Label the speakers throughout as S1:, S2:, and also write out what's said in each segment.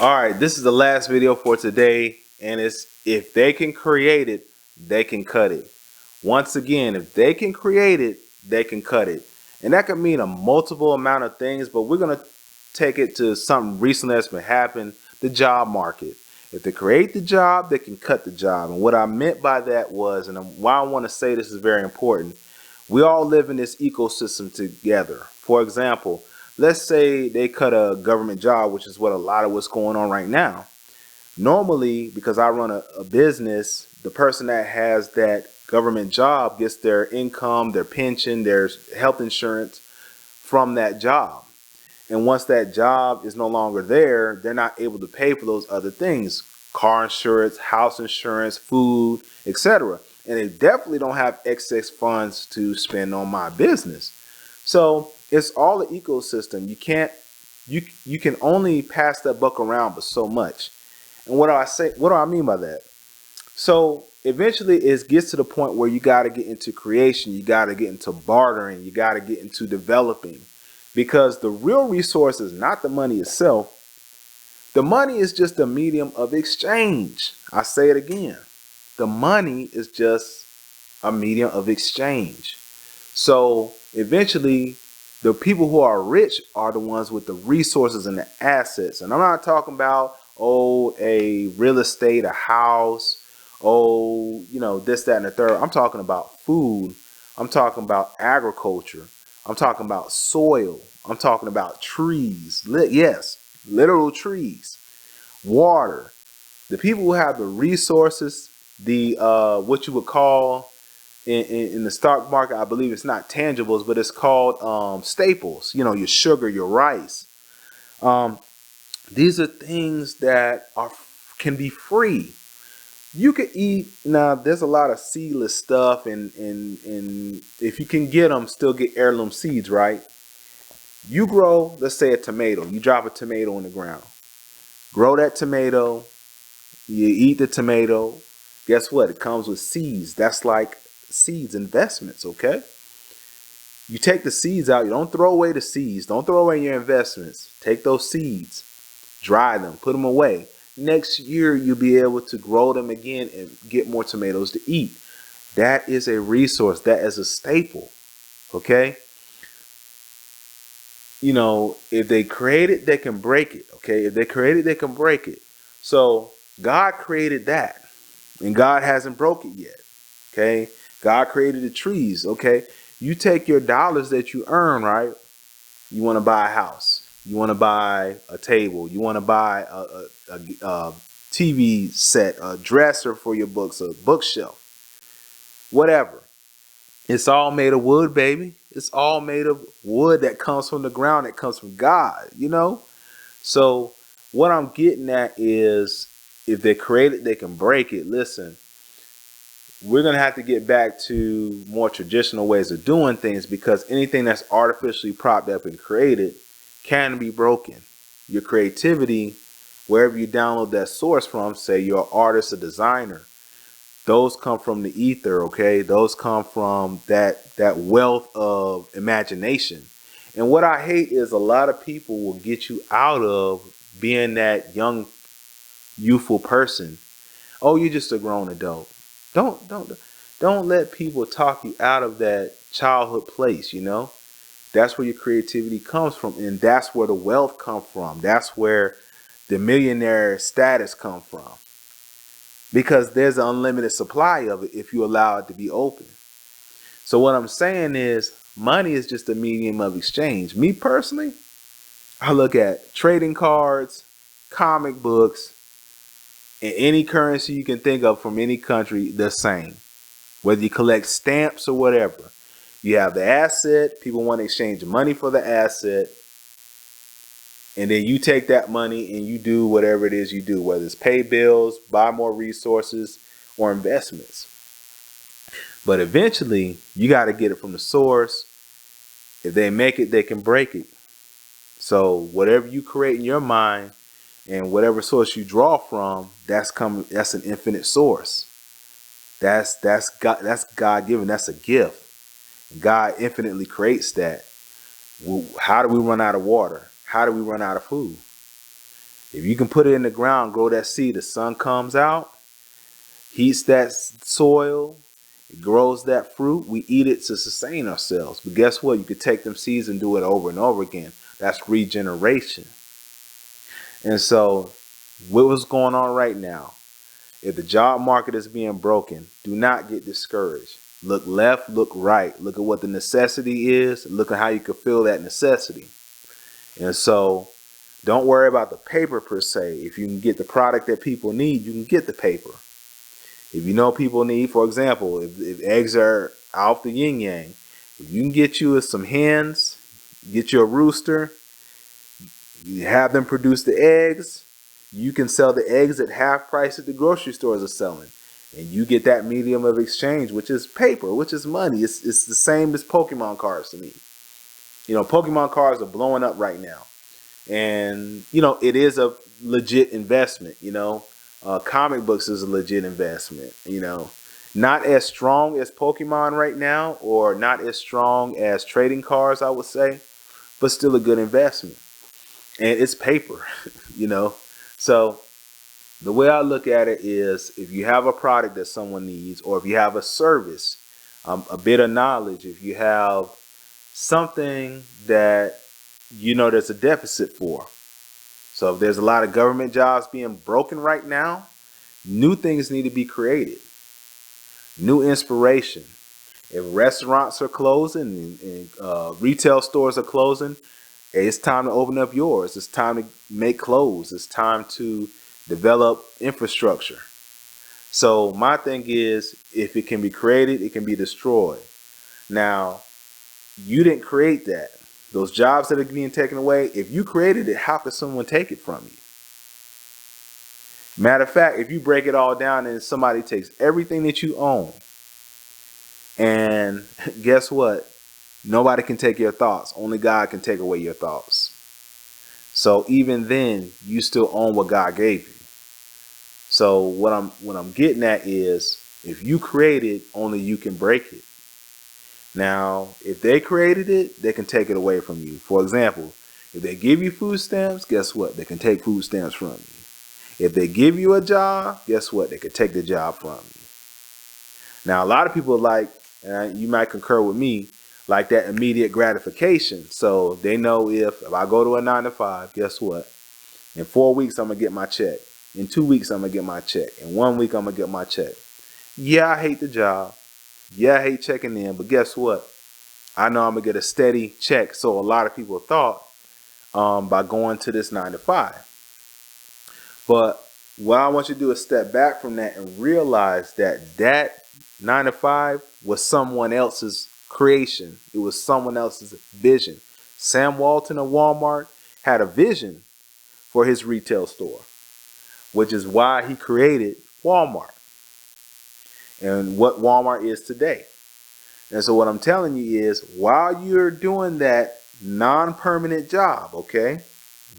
S1: All right, this is the last video for today, and it's if they can create it, they can cut it. Once again, if they can create it, they can cut it. And that could mean a multiple amount of things, but we're going to take it to something recently that's been happening, the job market. If they create the job, they can cut the job. And what I meant by that was, and why I want to say this is very important, we all live in this ecosystem together. For example, let's say they cut a government job, which is what a lot of what's going on right now. Normally, because I run a business, the person that has that government job gets their income, their pension, their health insurance from that job. And once that job is no longer there, they're not able to pay for those other things: car insurance, house insurance, food, etc. And they definitely don't have excess funds to spend on my business. So it's all the ecosystem. You can only pass that buck around but so much. And what do I mean by that? So eventually it gets to the point where you got to get into creation, you got to get into bartering, you got to get into developing, because the real resource is not the money itself. The money is just a medium of exchange. I say it again. The money is just a medium of exchange. So eventually the people who are rich are the ones with the resources and the assets. And I'm not talking about, a real estate, a house, this, that, and the third. I'm talking about food. I'm talking about agriculture. I'm talking about soil. I'm talking about trees. Yes, literal trees. Water. The people who have the resources, the what you would call in the stock market, I believe it's not tangibles, but it's called staples. Your sugar, your rice. These are things that can be free. You could eat. Now, there's a lot of seedless stuff, and if you can get them, still get heirloom seeds, right? You grow, let's say, a tomato. You drop a tomato in the ground. Grow that tomato. You eat the tomato. Guess what? It comes with seeds. That's like seeds, investments, okay? You take the seeds out. You don't throw away the seeds. Don't throw away your investments. Take those seeds, dry them, put them away. Next year, you'll be able to grow them again and get more tomatoes to eat. That is a resource. That is a staple, okay? If they create it, they can break it, okay? If they create it, they can break it. So God created that, and God hasn't broke it yet, okay? God created the trees, okay? You take your dollars that you earn, right? You want to buy a house. You want to buy a table. You want to buy a TV set, a dresser for your books, a bookshelf, whatever. It's all made of wood, baby. It's all made of wood that comes from the ground, that comes from God, So what I'm getting at is, if they create it, they can break it. Listen, we're going to have to get back to more traditional ways of doing things, because anything that's artificially propped up and created can be broken. Your creativity, wherever you download that source from, say you're an artist, a designer, those come from the ether, okay? Those come from that wealth of imagination. And what I hate is a lot of people will get you out of being that young, youthful person. Oh, you're just a grown adult. Don't let people talk you out of that childhood place, That's where your creativity comes from, and that's where the wealth comes from. That's where the millionaire status comes from. Because there's an unlimited supply of it if you allow it to be open. So what I'm saying is, money is just a medium of exchange. Me personally, I look at trading cards, comic books, and any currency you can think of from any country, the same. Whether you collect stamps or whatever. You have the asset, people want to exchange money for the asset, and then you take that money and you do whatever it is you do, whether it's pay bills, buy more resources, or investments. But eventually, you got to get it from the source. If they make it, they can break it. So whatever you create in your mind and whatever source you draw from, that's an infinite source. That's God-given. That's a gift. God infinitely creates that. How do we run out of water? How do we run out of food? If you can put it in the ground, grow that seed, the sun comes out, heats that soil, it grows that fruit. We eat it to sustain ourselves. But guess what? You could take them seeds and do it over and over again. That's regeneration. And so, what was going on right now? If the job market is being broken, do not get discouraged. Look left, look right. Look at what the necessity is. Look at how you can fill that necessity. And so, don't worry about the paper per se. If you can get the product that people need, you can get the paper. If you know people need, for example, if eggs are off the yin yang, if you can get you some hens, get you a rooster, you have them produce the eggs, you can sell the eggs at half price that the grocery stores are selling. And you get that medium of exchange, which is paper, which is money. It's the same as Pokemon cards to me. You know, Pokemon cards are blowing up right now. And, you know, it is a legit investment, you know. Comic books is a legit investment, you know. Not as strong as Pokemon right now, or not as strong as trading cards, I would say, but still a good investment. And it's paper, you know. So the way I look at it is, if you have a product that someone needs, or if you have a service, a bit of knowledge, if you have something that you know there's a deficit for. So if there's a lot of government jobs being broken right now, new things need to be created. New inspiration. If restaurants are closing and retail stores are closing, it's time to open up yours. It's time to make clothes. It's time to develop infrastructure. So my thing is, if it can be created, it can be destroyed. Now, you didn't create that. Those jobs that are being taken away, if you created it, how could someone take it from you? Matter of fact, if you break it all down and somebody takes everything that you own, and guess what? Nobody can take your thoughts. Only God can take away your thoughts. So even then, you still own what God gave you. So what I'm getting at is, if you create it, only you can break it. Now, if they created it, they can take it away from you. For example, if they give you food stamps, guess what? They can take food stamps from you. If they give you a job, guess what? They can take the job from you. Now, a lot of people like, and you might concur with me, like that immediate gratification. So they know if I go to a 9-to-5, guess what? In 4 weeks, I'm going to get my check. In 2 weeks, I'm going to get my check. In 1 week, I'm going to get my check. Yeah, I hate the job. Yeah, I hate checking in, but guess what? I know I'm going to get a steady check. So a lot of people thought by going to this 9-to-5. But what I want you to do is step back from that and realize that that 9-to-5 was someone else's creation. It was someone else's vision. Sam Walton of Walmart had a vision for his retail store, which is why he created Walmart and what Walmart is today. And so what I'm telling you is, while you're doing that non-permanent job, okay,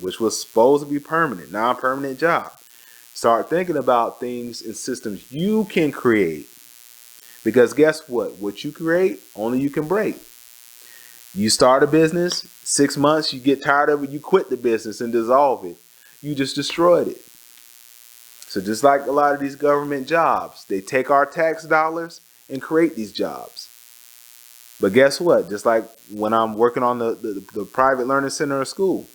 S1: which was supposed to be permanent, non-permanent job, start thinking about things and systems you can create. Because guess what? What you create, only you can break. You start a business, 6 months, you get tired of it, you quit the business and dissolve it. You just destroyed it. So just like a lot of these government jobs, they take our tax dollars and create these jobs. But guess what? Just like when I'm working on the private learning center or school,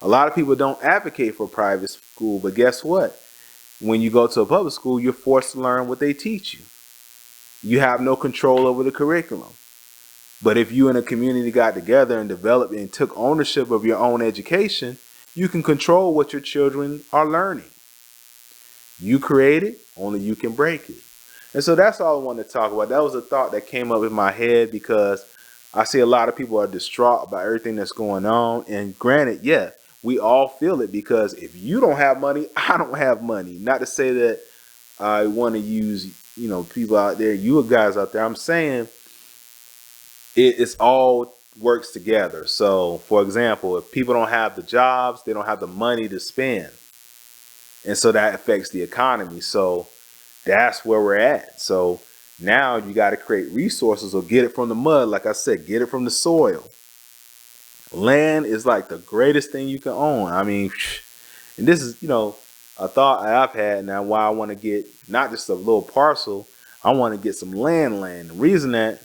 S1: a lot of people don't advocate for private school, but guess what? When you go to a public school, you're forced to learn what they teach you. You have no control over the curriculum. But if you and a community got together and developed and took ownership of your own education, you can control what your children are learning. You create it, only you can break it. And so that's all I wanted to talk about. That was a thought that came up in my head because I see a lot of people are distraught about everything that's going on. And granted, yeah, we all feel it, because if you don't have money, I don't have money. Not to say that I want to use, people out there, you guys out there. I'm saying it's all works together. So, for example, if people don't have the jobs, they don't have the money to spend. And so that affects the economy. So that's where we're at. So now you got to create resources or get it from the mud. Like I said, get it from the soil. Land is like the greatest thing you can own. I mean, And this is, a thought I've had now why I want to get not just a little parcel, I want to get some land. The reason that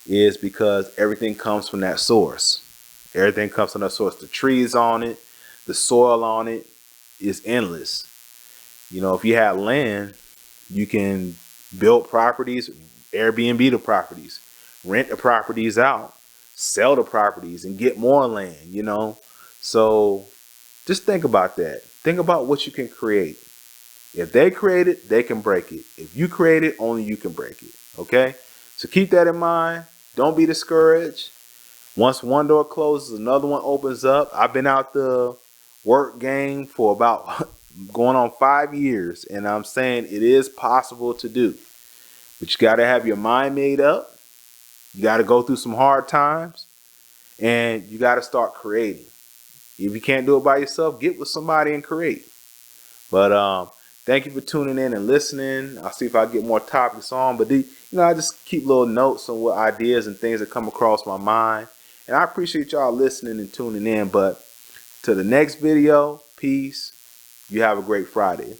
S1: is because everything comes from that source. Everything comes from that source. The trees on it, the soil on it is endless. If you have land, you can build properties, Airbnb the properties, rent the properties out, sell the properties and get more land. So just think about that. Think about what you can create. If they create it, they can break it. If you create it, only you can break it. Okay? So keep that in mind. Don't be discouraged. Once one door closes, another one opens up. I've been out the work game for about going on 5 years, and I'm saying it is possible to do. But you got to have your mind made up. You got to go through some hard times, and you got to start creating. If you can't do it by yourself, get with somebody and create. But thank you for tuning in and listening. I'll see if I get more topics on. But I just keep little notes on what ideas and things that come across my mind. And I appreciate y'all listening and tuning in. But to the next video, peace. You have a great Friday.